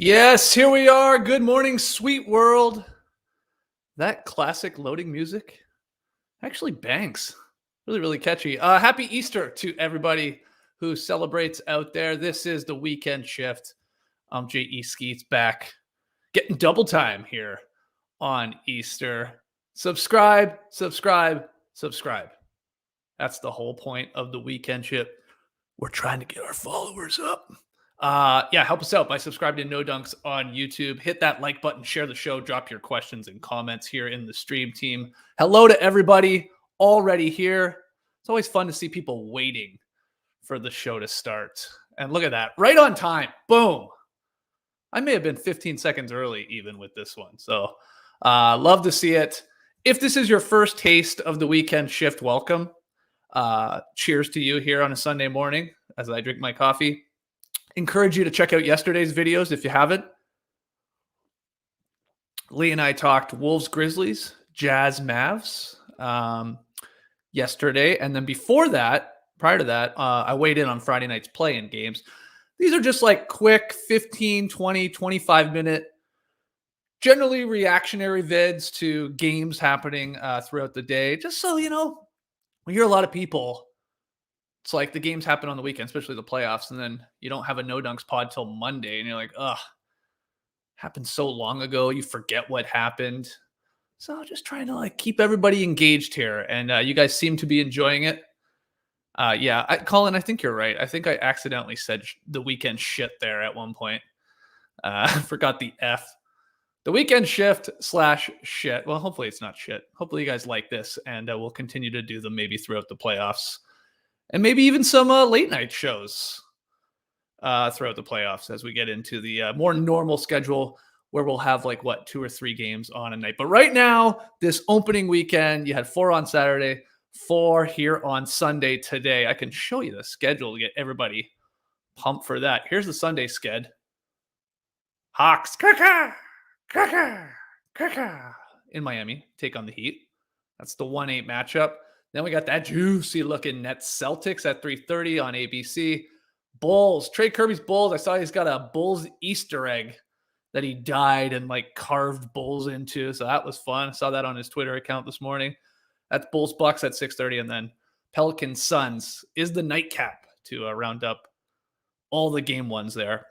Yes, here we are. Good morning, sweet world. That classic loading music actually bangs. Really, really catchy. Happy Easter to everybody who celebrates out there. This is the weekend shift. I'm J.E. Skeets back, getting double time here on Easter. Subscribe, subscribe, subscribe. That's the whole point of the weekend shift. We're trying to get our followers up. Help us out by subscribing to No Dunks on YouTube. Hit that like button, share the show, drop your questions and comments here in the stream team. Hello to everybody already here. It's always fun to see people waiting for the show to start. And look at that, right on time. Boom. I may have been 15 seconds early even with this one. So love to see it. If this is your first taste of the weekend shift, welcome. Cheers to you here on a Sunday morning as I drink my coffee. Encourage you to check out yesterday's videos if you haven't. Lee and I talked Wolves, Grizzlies, Jazz, Mavs yesterday. And then before that, prior to that, I weighed in on Friday night's play-in games. These are just like quick 15, 20, 25-minute, generally reactionary vids to games happening throughout the day. Just so, you know, we hear a lot of people. It's like the games happen on the weekend, especially the playoffs, and then you don't have a No Dunks pod till Monday, and you're like, ugh, happened so long ago, you forget what happened. So just trying to like keep everybody engaged here, and you guys seem to be enjoying it. Colin, I think you're right. I think I accidentally said the weekend shit there at one point. I forgot the F. The weekend shift / shit. Well, hopefully it's not shit. Hopefully you guys like this, and we'll continue to do them maybe throughout the playoffs. And maybe even some late night shows throughout the playoffs as we get into the more normal schedule where we'll have 2 or 3 games on a night. But right now, this opening weekend, you had 4 on Saturday, 4 here on Sunday today. I can show you the schedule to get everybody pumped for that. Here's the Sunday sched. Hawks, in Miami, take on the Heat. That's the 1-8 matchup. Then we got that juicy looking Nets Celtics at 3:30 on ABC. Bulls, Trey Kirby's Bulls. I saw he's got a Bulls Easter egg that he dyed and carved Bulls into. So that was fun. I saw that on his Twitter account this morning. That's Bulls Bucks at 6:30. And then Pelicans Suns is the nightcap to round up all the game ones there.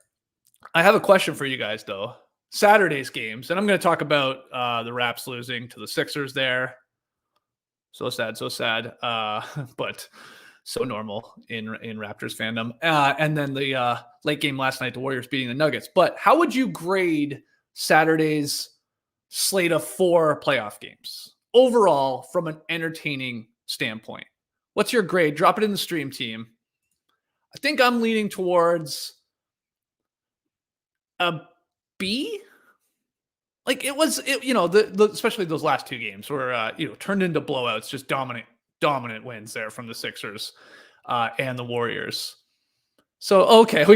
I have a question for you guys though. Saturday's games. And I'm going to talk about the Raps losing to the Sixers there. So sad, but so normal in Raptors fandom. And then the late game last night, the Warriors beating the Nuggets. But how would you grade Saturday's slate of 4 playoff games overall from an entertaining standpoint? What's your grade? Drop it in the stream team. I think I'm leaning towards a B. Especially those last 2 games were, turned into blowouts, just dominant wins there from the Sixers and the Warriors. So, okay,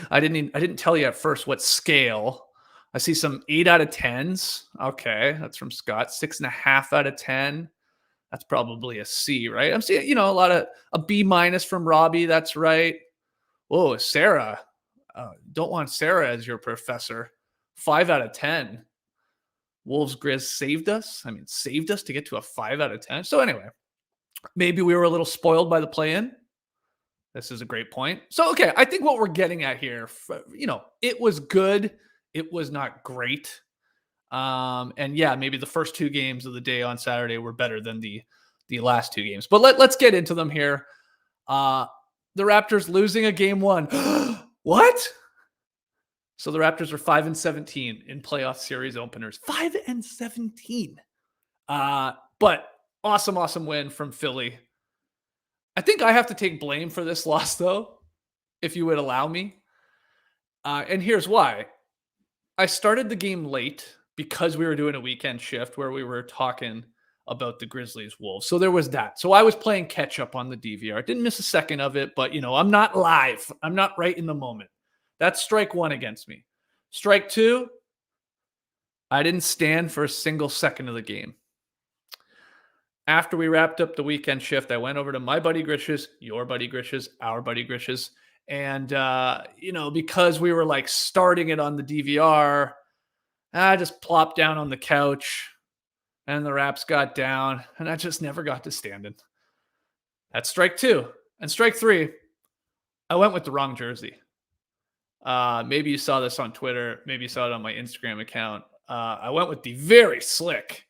I didn't tell you at first what scale. I see some 8 out of 10s. Okay, that's from Scott. 6.5 out of 10. That's probably a C, right? I'm seeing, a B- from Robbie. That's right. Oh, Sarah. Don't want Sarah as your professor. 5 out of 10. Wolves Grizz saved us. Saved us to get to a 5 out of 10. So anyway, maybe we were a little spoiled by the play-in. This is a great point. So, okay, I think what we're getting at here, it was good. It was not great. Maybe the first 2 games of the day on Saturday were better than the last 2 games. But let's get into them here. The Raptors losing a game 1. What? So the Raptors are 5-17 in playoff series openers. 5-17. But awesome win from Philly. I think I have to take blame for this loss, though, if you would allow me. And here's why. I started the game late because we were doing a weekend shift where we were talking about the Grizzlies Wolves. So there was that. So I was playing catch up on the DVR. Didn't miss a second of it, but I'm not live. I'm not right in the moment. That's strike 1 against me. Strike 2, I didn't stand for a single second of the game. After we wrapped up the weekend shift, I went over to my buddy Grish's, your buddy Grish's, our buddy Grish's, And, because we were like starting it on the DVR, I just plopped down on the couch and the Raps got down and I just never got to standing. That's strike two. And strike three, I went with the wrong jersey. Maybe you saw this on Twitter. Maybe you saw it on my Instagram account. I went with the very slick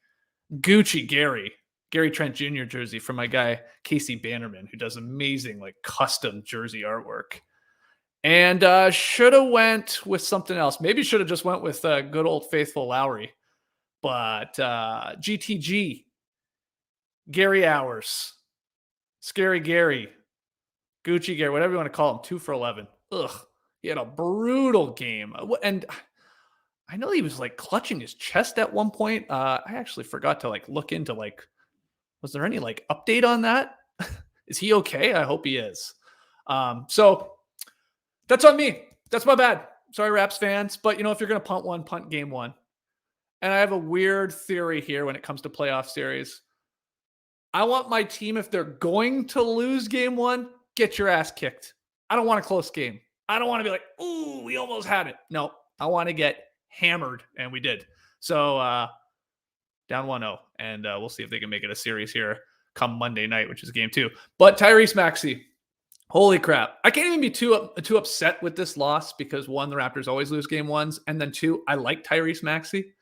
Gucci Gary Trent Jr. jersey from my guy Casey Bannerman, who does amazing like custom jersey artwork. And should have went with something else. Maybe should have just went with good old faithful Lowry. But GTG, Gary Hours, Scary Gary, Gucci Gary, whatever you want to call him, 2 for 11. Ugh, he had a brutal game. And I know he was like clutching his chest at one point. I actually forgot to like look into like, was there any like update on that? Is he okay? I hope he is. So that's on me. That's my bad. Sorry, Raps fans. But if you're going to punt one, punt game one. And I have a weird theory here when it comes to playoff series. I want my team, if they're going to lose game one, get your ass kicked. I don't want a close game. I don't want to be like, ooh, we almost had it. No, I want to get hammered. And we did. So down 1-0. And we'll see if they can make it a series here come Monday night, which is game 2. But Tyrese Maxey, holy crap. I can't even be too upset with this loss because, one, the Raptors always lose game ones. And then, two, I like Tyrese Maxey.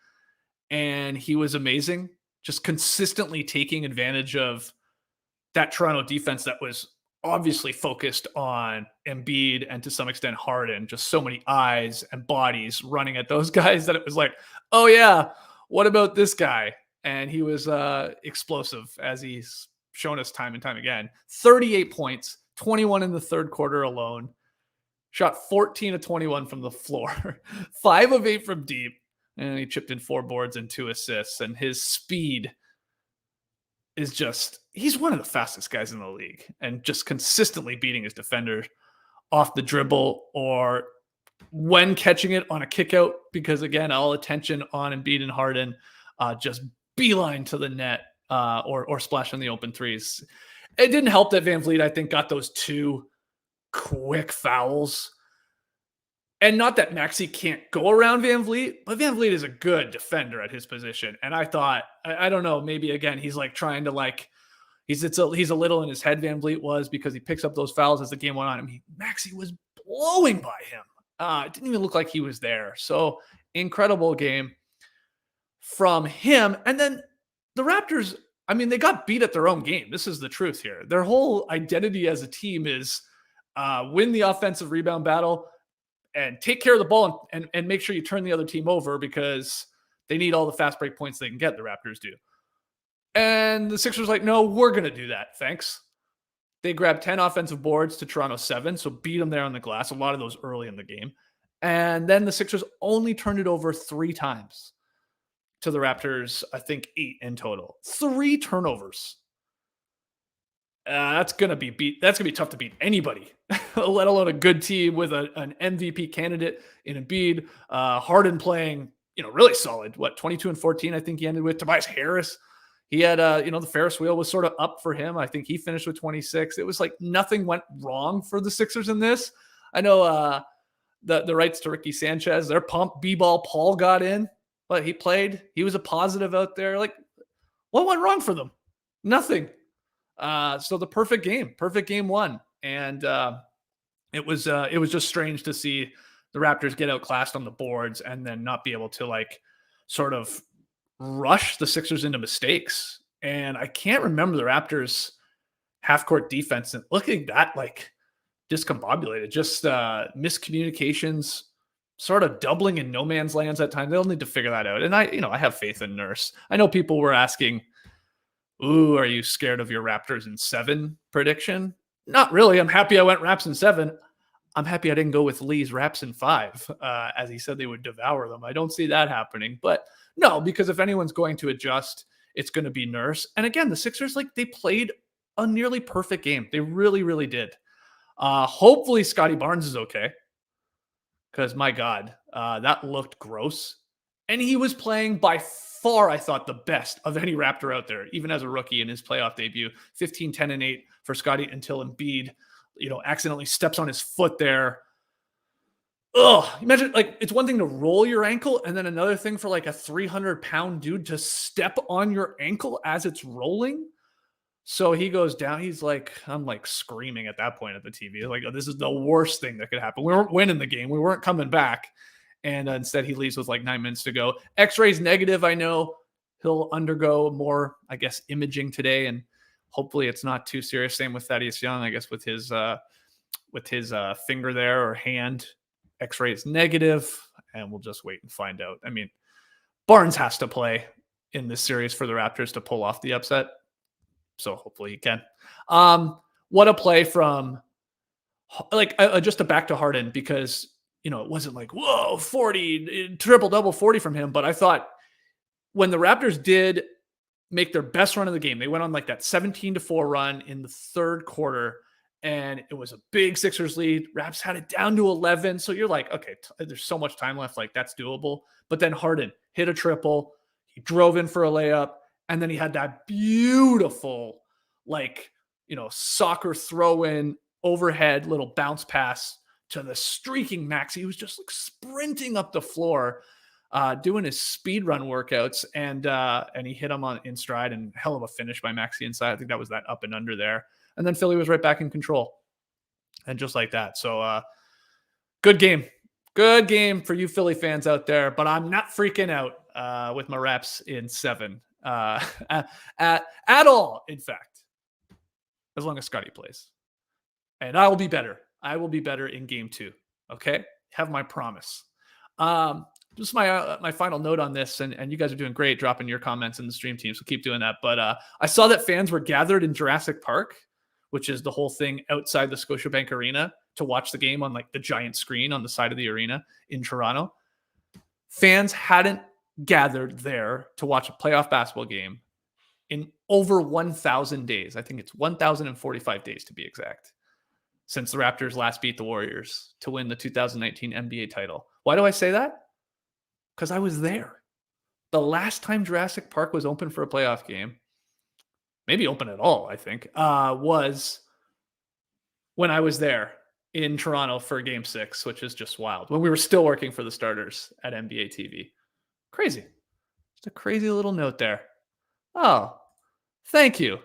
And he was amazing, just consistently taking advantage of that Toronto defense that was obviously focused on Embiid and to some extent Harden. Just so many eyes and bodies running at those guys that it was like, oh yeah, what about this guy? And he was explosive, as he's shown us time and time again. 38 points, 21 in the third quarter alone. Shot 14 of 21 from the floor, 5 of 8 from deep. And he chipped in 4 boards and 2 assists. And his speed is just, he's one of the fastest guys in the league. And just consistently beating his defender off the dribble or when catching it on a kick out. Because again, all attention on Embiid and Harden, just beeline to the net or splash on the open threes. It didn't help that Van Vliet, I think, got those 2 quick fouls. And not that Maxey can't go around Van Vliet, but Van Vliet is a good defender at his position. And I thought, I don't know, maybe again, he's like trying to like, he's a little in his head, Van Vliet was, because he picks up those fouls as the game went on. I mean, Maxey was blowing by him. It didn't even look like he was there. So incredible game from him. And then the Raptors, I mean, they got beat at their own game. This is the truth here. Their whole identity as a team is win the offensive rebound battle, and take care of the ball and make sure you turn the other team over because they need all the fast break points they can get, the Raptors do. And the Sixers like, no, we're going to do that. Thanks. They grabbed 10 offensive boards to Toronto 7, so beat them there on the glass, a lot of those early in the game. And then the Sixers only turned it over 3 times to the Raptors, I think 8 in total. 3 turnovers. That's gonna be tough to beat anybody, let alone a good team with an MVP candidate in Embiid. Harden playing, really solid. 22 and 14, I think he ended with. Tobias Harris, he had, the Ferris wheel was sort of up for him. I think he finished with 26. It was like nothing went wrong for the Sixers in this. I know the rights to Ricky Sanchez, they're pumped. B-ball Paul got in, but he played. He was a positive out there. Like, what went wrong for them? Nothing. So the perfect game 1. And it was just strange to see the Raptors get outclassed on the boards and then not be able to like sort of rush the Sixers into mistakes. And I can't remember the Raptors half court defense and looking that like discombobulated, just miscommunications, sort of doubling in no man's lands at times. They'll need to figure that out. And I have faith in Nurse. I know people were asking, ooh, are you scared of your Raptors in 7 prediction? Not really. I'm happy I went Raps in 7. I'm happy I didn't go with Lee's Raps in 5, as he said they would devour them. I don't see that happening. But no, because if anyone's going to adjust, it's going to be Nurse. And again, the Sixers, like, they played a nearly perfect game. They really, really did. Hopefully Scotty Barnes is okay. Because, my God, that looked gross. And he was playing by far, I thought, the best of any Raptor out there, even as a rookie in his playoff debut. 15, 10, and 8 for Scotty until Embiid accidentally steps on his foot there. Ugh, imagine, like, it's one thing to roll your ankle and then another thing for like a 300-pound dude to step on your ankle as it's rolling. So he goes down. He's like, I'm like screaming at that point at the TV. Like, oh, this is the worst thing that could happen. We weren't winning the game. We weren't coming back. And instead he leaves with like 9 minutes to go. X-rays negative. I know he'll undergo more, I guess, imaging today. And hopefully it's not too serious. Same with Thaddeus Young, I guess, with his finger there or hand. X-ray is negative, and we'll just wait and find out. I mean, Barnes has to play in this series for the Raptors to pull off the upset. So hopefully he can. What a play from, like, just to back to Harden, because, it wasn't like, whoa, 40, triple-double 40 from him. But I thought when the Raptors did make their best run of the game, they went on like that 17-4 run in the third quarter, and it was a big Sixers lead. Raps had it down to 11. So you're like, okay, there's so much time left. Like, that's doable. But then Harden hit a triple. He drove in for a layup. And then he had that beautiful, like, soccer throw-in overhead little bounce pass to the streaking Maxey. He was just like sprinting up the floor, doing his speed run workouts. And he hit him in stride, and hell of a finish by Maxey inside. I think that was that up and under there. And then Philly was right back in control. And just like that. So good game. Good game for you Philly fans out there. But I'm not freaking out with my Raps in 7 at all, in fact, as long as Scotty plays. And I will be better. I will be better in game 2. Okay? Have my promise. Just my final note on this, and you guys are doing great dropping your comments in the stream team, so keep doing that. But I saw that fans were gathered in Jurassic Park, which is the whole thing outside the Scotiabank Arena, to watch the game on like the giant screen on the side of the arena in Toronto. Fans hadn't gathered there to watch a playoff basketball game in over 1,000 days. I think it's 1,045 days to be exact, since the Raptors last beat the Warriors to win the 2019 NBA title. Why do I say that? Because I was there. The last time Jurassic Park was open for a playoff game, maybe open at all, I think, was when I was there in Toronto for Game 6, which is just wild. When we were still working for the Starters at NBA TV. Crazy. Just a crazy little note there. Oh, thank you.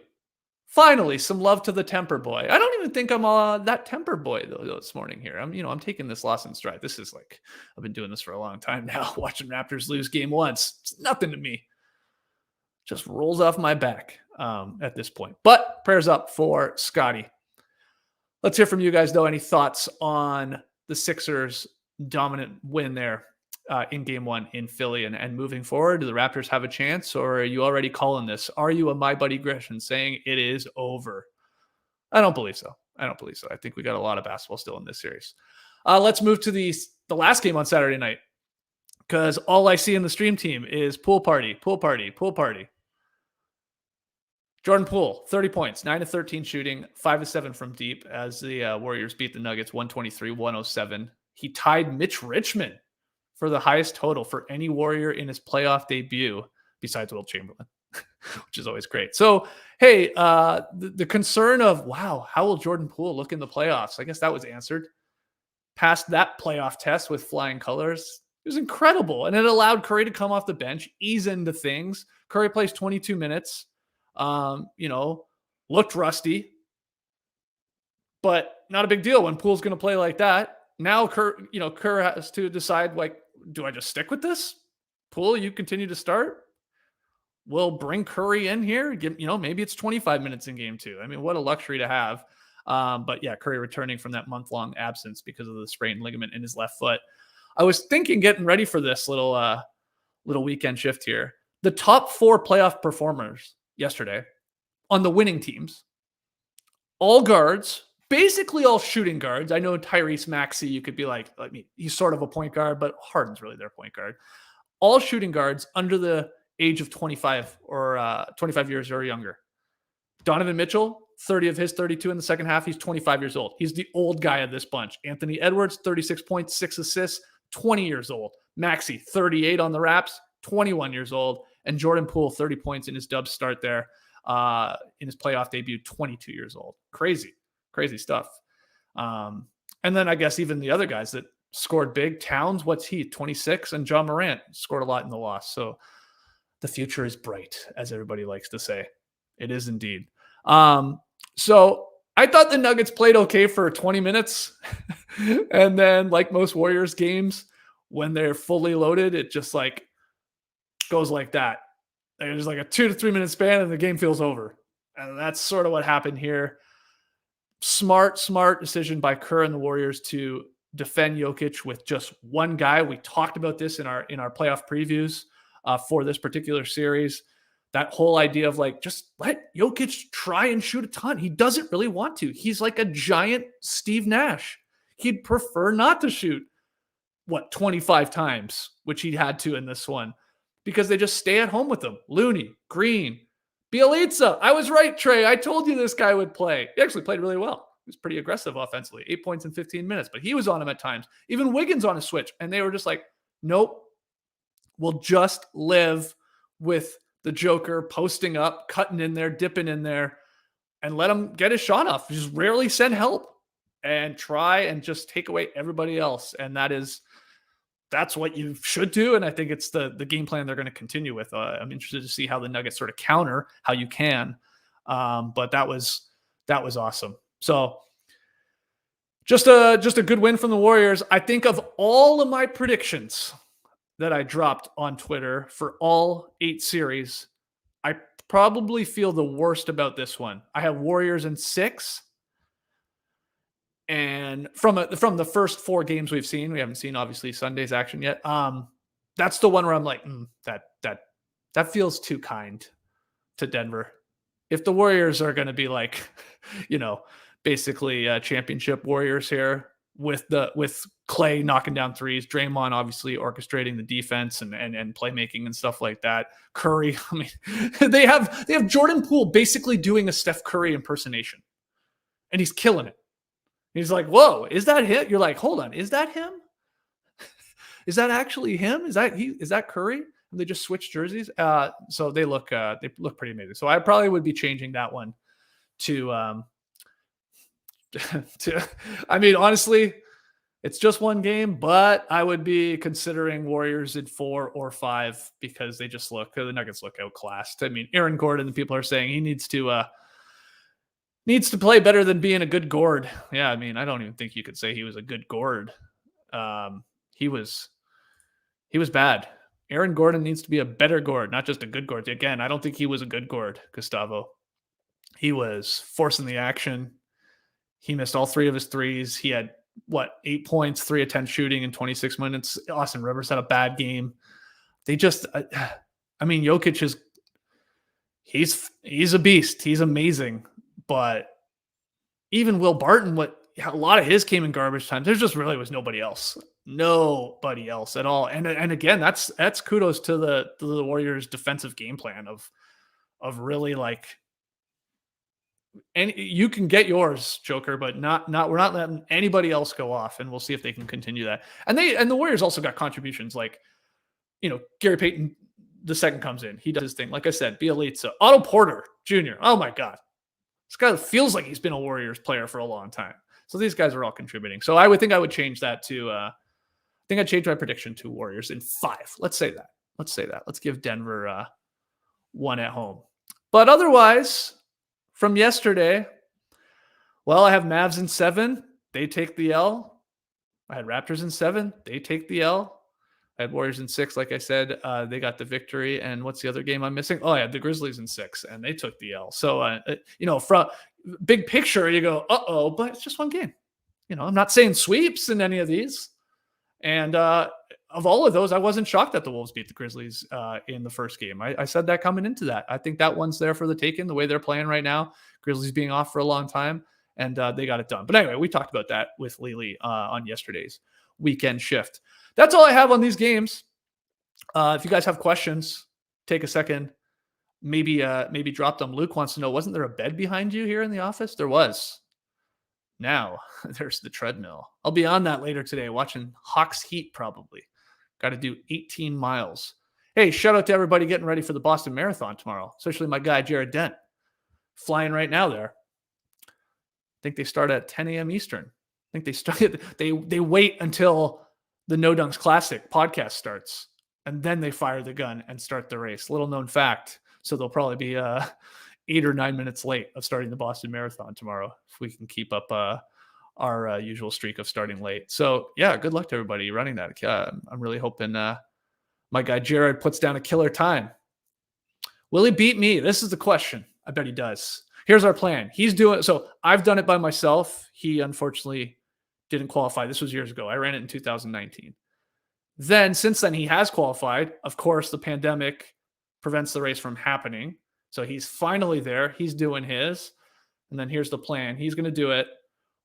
Finally, some love to the temper boy. I don't even think I'm that temper boy though this morning here. I'm taking this loss in stride. This is like, I've been doing this for a long time now, watching Raptors lose game once. It's nothing to me. Just rolls off my back at this point. But prayers up for Scotty. Let's hear from you guys, though. Any thoughts on the Sixers' dominant win there in game 1 in Philly and moving forward? Do the Raptors have a chance, or are you already calling this? Are you a my buddy Gresham saying it is over? I don't believe so. I think we got a lot of basketball still in this series. Let's move to the last game on Saturday night, because all I see in the stream team is pool party. Jordan Poole, 30 points, 9 of 13 shooting, 5 of 7 from deep as the Warriors beat the Nuggets 123-107. He tied Mitch Richmond for the highest total for any Warrior in his playoff debut, besides Wilt Chamberlain, which is always great. So, hey, the concern of, wow, how will Jordan Poole look in the playoffs? I guess that was answered. Passed that playoff test with flying colors. It was incredible. And it allowed Curry to come off the bench, ease into things. Curry plays 22 minutes. Looked rusty, but not a big deal when Poole's going to play like that. Now Kerr has to decide, like, do I just stick with this? Poole, you continue to start. We'll bring Curry in here. Maybe it's 25 minutes in game 2. I mean, what a luxury to have. But yeah, Curry returning from that month-long absence because of the sprained ligament in his left foot. I was thinking, getting ready for this little weekend shift here, the top 4 playoff performers yesterday on the winning teams, all guards, basically all shooting guards. I know Tyrese Maxey, you could be like, I mean, he's sort of a point guard, but Harden's really their point guard. All shooting guards under the age of 25 or 25 years or younger. Donovan Mitchell, 30 of his 32 in the second half. He's 25 years old. He's the old guy of this bunch. Anthony Edwards, 36 points, 6 assists, 20 years old. Maxey, 38 on the Raps, 21 years old. And Jordan Poole, 30 points in his Dubs start there in his playoff debut, 22 years old. Crazy stuff. And then I guess even the other guys that scored big, Towns, what's he, 26, and John Morant scored a lot in the loss. So the future is bright, as everybody likes to say. It is indeed. So I thought the Nuggets played okay for 20 minutes. And then, like most Warriors games, when they're fully loaded, it just like goes like that. There's like a 2 to 3 minute span and the game feels over. And that's sort of what happened here. Smart decision by Kerr and the Warriors to defend Jokic with just one guy. We talked about this in our playoff previews for this particular series. That whole idea of like, just let Jokic try and shoot a ton. He doesn't really want to. He's like a giant Steve Nash. He'd prefer not to shoot, 25 times, which he had to in this one, because they just stay at home with him. Looney, Green, Bielitsa. I was right, Trey. I told you this guy would play. He actually played really well. He was pretty aggressive offensively, 8 points in 15 minutes, but he was on him at times. Even Wiggins on a switch. And they were just like, nope, we'll just live with the Joker posting up, cutting in there, dipping in there, and let him get his shot off. Just rarely send help and try and just take away everybody else. And that's what you should do. And I think it's the game plan they're going to continue with. I'm interested to see how the Nuggets sort of counter how you can. But that was awesome. So just a good win from the Warriors. I think of all of my predictions that I dropped on Twitter for all 8 series, I probably feel the worst about this one. I have Warriors in 6. And from the first 4 games we've seen, we haven't seen obviously Sunday's action yet. That's the one where I'm like, that feels too kind to Denver. If the Warriors are going to be like, basically championship Warriors here with Clay knocking down threes, Draymond obviously orchestrating the defense and playmaking and stuff like that. Curry, I mean, they have Jordan Poole basically doing a Steph Curry impersonation, and he's killing it. He's like, whoa, is that him? You're like, hold on, is that him? Is that actually him? Is that Curry? And they just switched jerseys. So they look pretty amazing. So I probably would be changing that one to I mean, honestly, it's just one game, but I would be considering Warriors in 4 or 5 because the Nuggets look outclassed. I mean, Aaron Gordon, the people are saying he needs to play better than being a good guard. Yeah, I mean, I don't even think you could say he was a good guard. He was bad. Aaron Gordon needs to be a better guard, not just a good guard. Again, I don't think he was a good guard, Gustavo. He was forcing the action. He missed all 3 of his threes. He had 8 points, 3 of 10 shooting in 26 minutes. Austin Rivers had a bad game. They just, I mean, Jokic he's a beast. He's amazing. But even Will Barton, a lot of his came in garbage time. There just really was nobody else at all. And again, that's kudos to the Warriors' defensive game plan of really like, and you can get yours, Joker, but we're not letting anybody else go off, and we'll see if they can continue that. And the Warriors also got contributions like, Gary Payton the second comes in, he does his thing. Like I said, Bielitsa, Otto Porter Jr. Oh my God. This guy feels like he's been a Warriors player for a long time. So these guys are all contributing. So I would change that to, I think I'd change my prediction to Warriors in 5. Let's say that. Let's give Denver 1 at home. But otherwise, from yesterday, well, I have Mavs in 7. They take the L. I had Raptors in 7. They take the L. I had Warriors in 6. Like I said, they got the victory. And what's the other game I'm missing? Oh, I had the Grizzlies in 6, and they took the L. So, from big picture, you go, uh-oh, but it's just one game. I'm not saying sweeps in any of these. And of all of those, I wasn't shocked that the Wolves beat the Grizzlies in the first game. I said that coming into that. I think that one's there for the taking, the way they're playing right now. Grizzlies being off for a long time, and they got it done. But anyway, we talked about that with Lily on yesterday's weekend shift. That's all I have on these games. If you guys have questions, take a second. Maybe drop them. Luke wants to know, wasn't there a bed behind you here in the office? There was. Now there's the treadmill. I'll be on that later today, watching Hawks Heat probably. Got to do 18 miles. Hey, shout out to everybody getting ready for the Boston Marathon tomorrow, especially my guy, Jared Dent, flying right now there. I think they start at 10 a.m. Eastern. think they started. They wait until the No Dunks Classic podcast starts, and then they fire the gun and start the race. Little known fact. So they'll probably be 8 or 9 minutes late of starting the Boston Marathon tomorrow if we can keep up our usual streak of starting late. So yeah, good luck to everybody running that. I'm really hoping my guy Jared puts down a killer time. Will he beat me? This is the question. I bet he does. Here's our plan. He's doing so. I've done it by myself. He unfortunately didn't qualify. This was years ago. I ran it in 2019. Then since then he has qualified. Of course, the pandemic prevents the race from happening. So he's finally there. He's doing his. And then here's the plan. He's going to do it.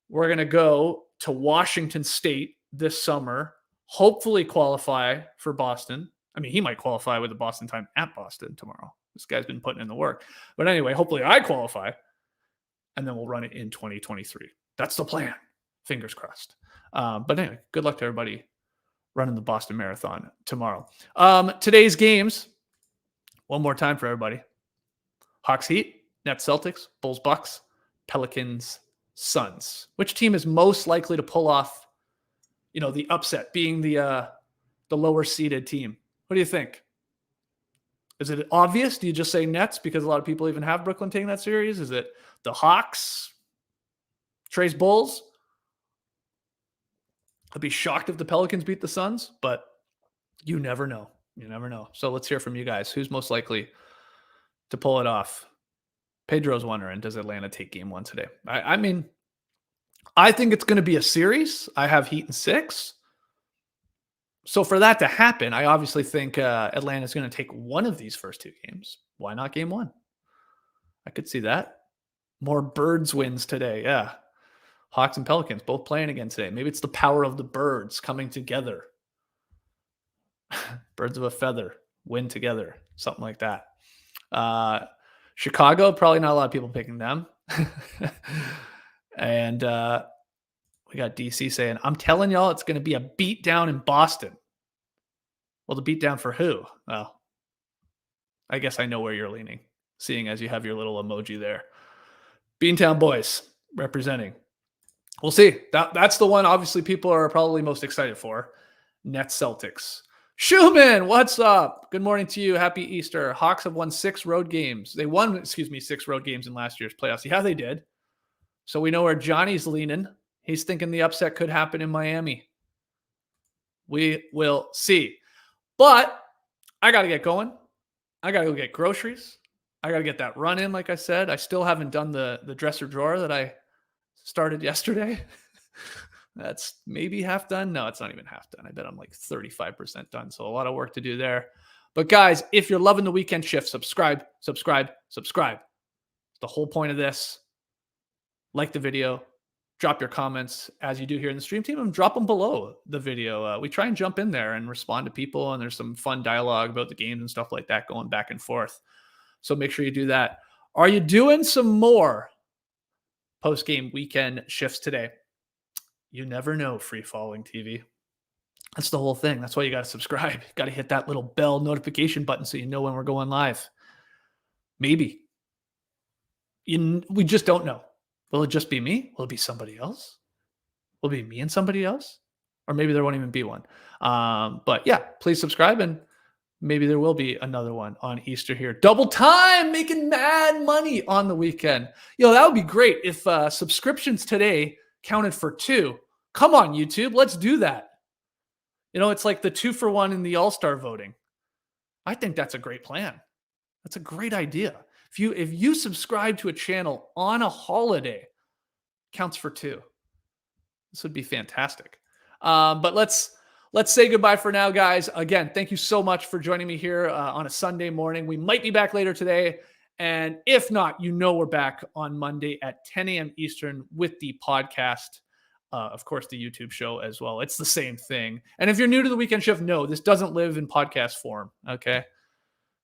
We're going to go to Washington State this summer, hopefully qualify for Boston. I mean, he might qualify with the Boston time at Boston tomorrow. This guy's been putting in the work. But anyway, hopefully I qualify, and then we'll run it in 2023. That's the plan. Fingers crossed. But anyway, good luck to everybody running the Boston Marathon tomorrow. Today's games, one more time for everybody. Hawks Heat, Nets Celtics, Bulls Bucks, Pelicans Suns. Which team is most likely to pull off, the upset, being the lower seeded team? What do you think? Is it obvious? Do you just say Nets because a lot of people even have Brooklyn taking that series? Is it the Hawks? Trey's Bulls? I'd be shocked if the Pelicans beat the Suns, but you never know. You never know. So let's hear from you guys. Who's most likely to pull it off? Pedro's wondering, does Atlanta take game 1 today? I mean, I think it's going to be a series. I have Heat in 6. So for that to happen, I obviously think Atlanta's going to take one of these first 2 games. Why not game 1? I could see that. More Birds wins today. Yeah. Hawks and Pelicans both playing again today. Maybe it's the power of the Birds coming together. Birds of a feather win together. Something like that. Chicago, probably not a lot of people picking them. And we got DC saying, I'm telling y'all it's going to be a beatdown in Boston. Well, the beatdown for who? Well, I guess I know where you're leaning, seeing as you have your little emoji there. Beantown Boys representing. We'll see. That's the one obviously people are probably most excited for. Nets Celtics. Schumann, what's up? Good morning to you. Happy Easter. Hawks have won 6 road games. They won, 6 road games in last year's playoffs. Yeah, they did. So we know where Johnny's leaning. He's thinking the upset could happen in Miami. We will see. But I got to get going. I got to go get groceries. I got to get that run in, like I said. I still haven't done the dresser drawer that I started yesterday. That's maybe half done. No, it's not even half done. I bet I'm like 35% done. So a lot of work to do there. But guys, if you're loving the weekend shift, subscribe. It's the whole point of this. Like the video. Drop your comments as you do here in the stream team and drop them below the video. We try and jump in there and respond to people, and there's some fun dialogue about the games and stuff like that going back and forth. So make sure you do that. Are you doing some more post-game weekend shifts today? You never know, free falling TV. That's the whole thing. That's why you got to subscribe. You got to hit that little bell notification button so you know when we're going live. Maybe. We just don't know. Will it just be me? Will it be somebody else? Will it be me and somebody else? Or maybe there won't even be one. But yeah, please subscribe, and maybe there will be another one on Easter here. Double time, making mad money on the weekend. That would be great if subscriptions today counted for 2. Come on, YouTube. Let's do that. It's like the 2-for-1 in the All-Star voting. I think that's a great plan. That's a great idea. If you subscribe to a channel on a holiday, counts for 2. This would be fantastic. But let's say goodbye for now, guys. Again, thank you so much for joining me here on a Sunday morning. We might be back later today. And if not, we're back on Monday at 10 a.m. Eastern with the podcast. Of course, the YouTube show as well. It's the same thing. And if you're new to the weekend shift, no, this doesn't live in podcast form. Okay.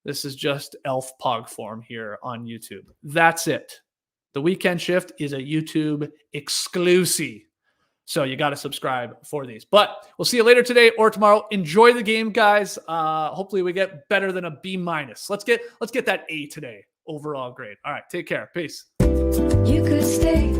This is just Elf Pog form here on YouTube. That's it. The weekend shift is a YouTube exclusive. So you got to subscribe for these. But we'll see you later today or tomorrow. Enjoy the game, guys. Hopefully we get better than a B-. Let's get that A today. Overall grade. All right. Take care. Peace. You could stay